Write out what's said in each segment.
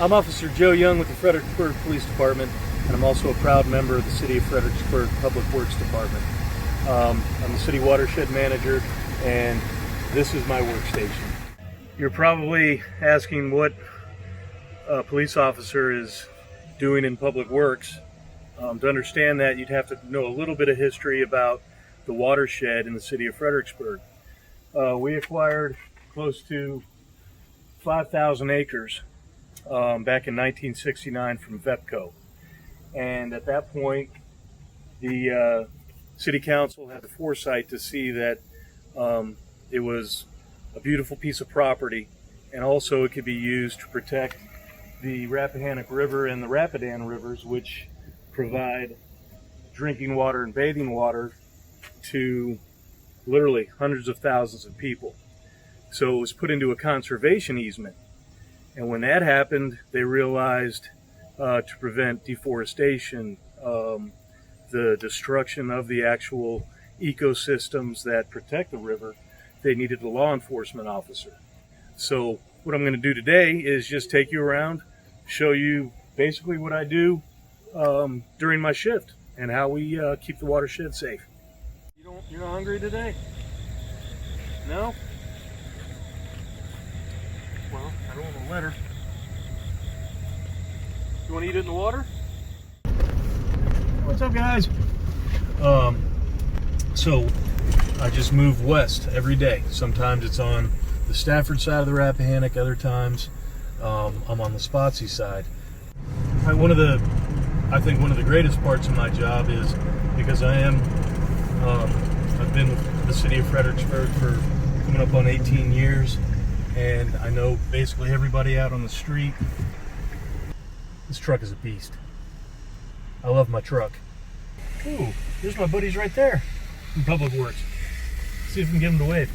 I'm Officer Joe Young with the Fredericksburg Police Department, and I'm also a proud member of the City of Fredericksburg Public Works Department. I'm the City Watershed Manager, and this is my workstation. You're probably asking what a police officer is doing in Public Works. To understand that, you'd have to know a little bit of history about the watershed in the City of Fredericksburg. We acquired close to 5,000 acres back in 1969 from VEPCO. And at that point, the City Council had the foresight to see that it was a beautiful piece of property, and also it could be used to protect the Rappahannock River and the Rapidan rivers, which provide drinking water and bathing water to literally hundreds of thousands of people. So it was put into a conservation easement. And when that happened, they realized to prevent deforestation, the destruction of the actual ecosystems that protect the river, they needed a law enforcement officer. So what I'm going to do today is just take you around, show you basically what I do during my shift and how we keep the watershed safe. You're not hungry today? No? Well, I don't want to let her. You want to eat it in the water? What's up, guys? So I just move west every day. Sometimes it's on the Stafford side of the Rappahannock, other times I'm on the Spotsy side. I think one of the greatest parts of my job is because I've been with the City of Fredericksburg for coming up on 18 years, and I know basically everybody out on the street. This truck is a beast. I love my truck. Ooh, there's my buddies right there in Public Works. See if we can get them to wave.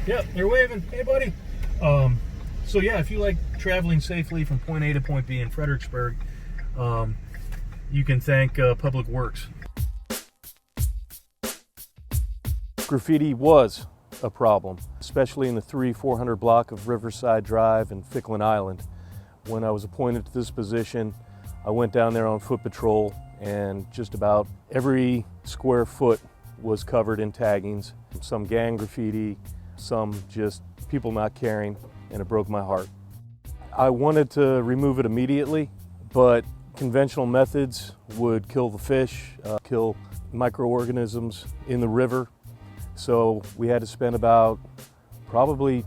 Yep, they're waving. Hey, buddy. So yeah, if you like traveling safely from point A to point B in Fredericksburg, you can thank Public Works. Graffiti was a problem, especially in the 300-400 block of Riverside Drive and Ficklin Island. When I was appointed to this position, I went down there on foot patrol, and just about every square foot was covered in taggings. Some gang graffiti, some just people not caring, and it broke my heart. I wanted to remove it immediately, but conventional methods would kill the fish, kill microorganisms in the river. So we had to spend about probably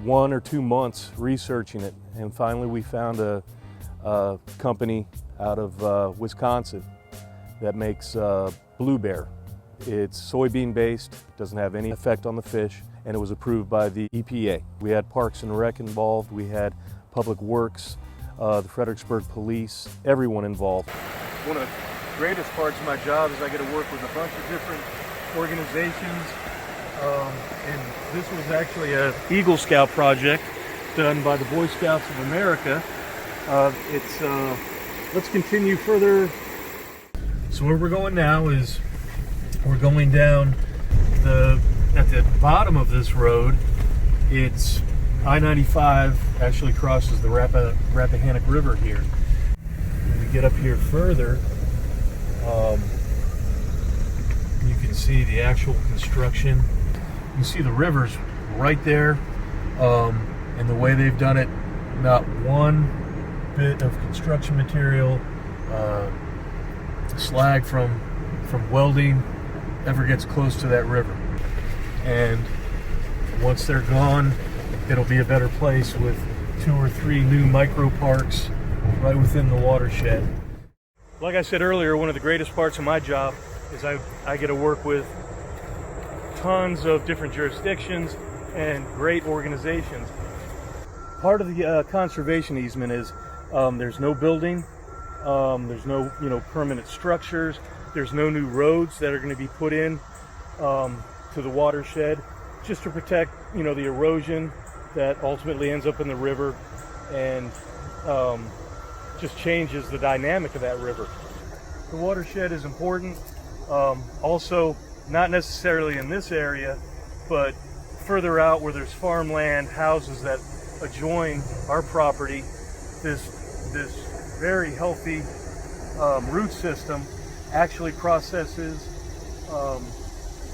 1 or 2 months researching it, and finally we found a company out of Wisconsin that makes Blue Bear. It's soybean based, doesn't have any effect on the fish, and it was approved by the EPA. We had Parks and Rec involved, we had Public Works, the Fredericksburg Police, everyone involved. One of the greatest parts of my job is I get to work with a bunch of different organizations, and this was actually an Eagle Scout project done by the Boy Scouts of America. Let's continue further. So where we're going now is we're going down at the bottom of this road. It's I-95 actually crosses the Rappahannock River here. When we get up here further, you can see the actual construction. You can see the rivers right there, and the way they've done it, not one bit of construction material, slag from welding ever gets close to that river. And once they're gone, it'll be a better place with 2 or 3 new micro parks right within the watershed. Like I said earlier, one of the greatest parts of my job is I get to work with tons of different jurisdictions and great organizations. Part of the conservation easement is there's no building, there's no permanent structures, there's no new roads that are going to be put in to the watershed, just to protect the erosion that ultimately ends up in the river and just changes the dynamic of that river. The watershed is important. Also, not necessarily in this area, but further out where there's farmland, houses that adjoin our property, this very healthy root system actually processes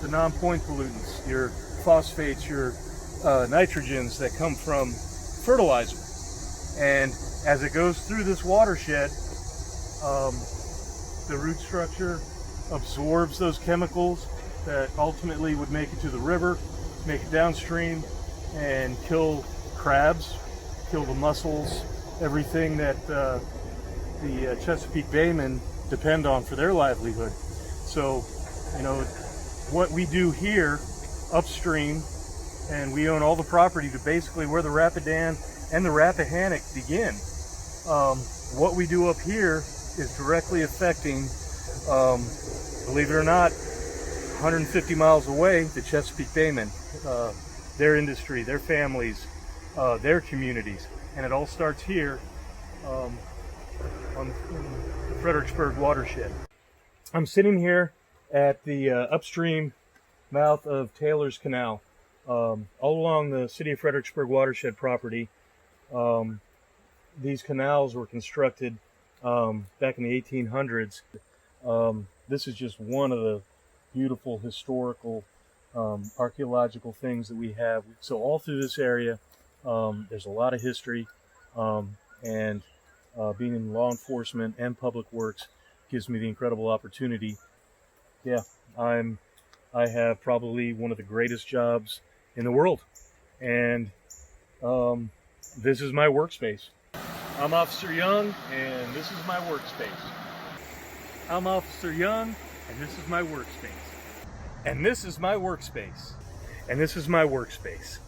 the non-point pollutants, your phosphates, your nitrogens that come from fertilizer. And as it goes through this watershed, the root structure absorbs those chemicals that ultimately would make it to the river, make it downstream, and kill crabs, kill the mussels, everything that the Chesapeake Baymen depend on for their livelihood. So, you know, what we do here upstream, and we own all the property to basically where the Rapidan and the Rappahannock begin. What we do up here is directly affecting, believe it or not, 150 miles away, the Chesapeake Baymen, their industry, their families, their communities. And it all starts here on the Fredericksburg Watershed. I'm sitting here at the upstream mouth of Taylor's Canal. All along the city of Fredericksburg watershed property, these canals were constructed back in the 1800s. This is just one of the beautiful historical archaeological things that we have. So all through this area, there's a lot of history, and being in law enforcement and public works gives me the incredible opportunity. Yeah, I have probably one of the greatest jobs in the world, and this is my workspace. I'm Officer Young, and this is my workspace. I'm Officer Young, and this is my workspace. And this is my workspace. And this is my workspace.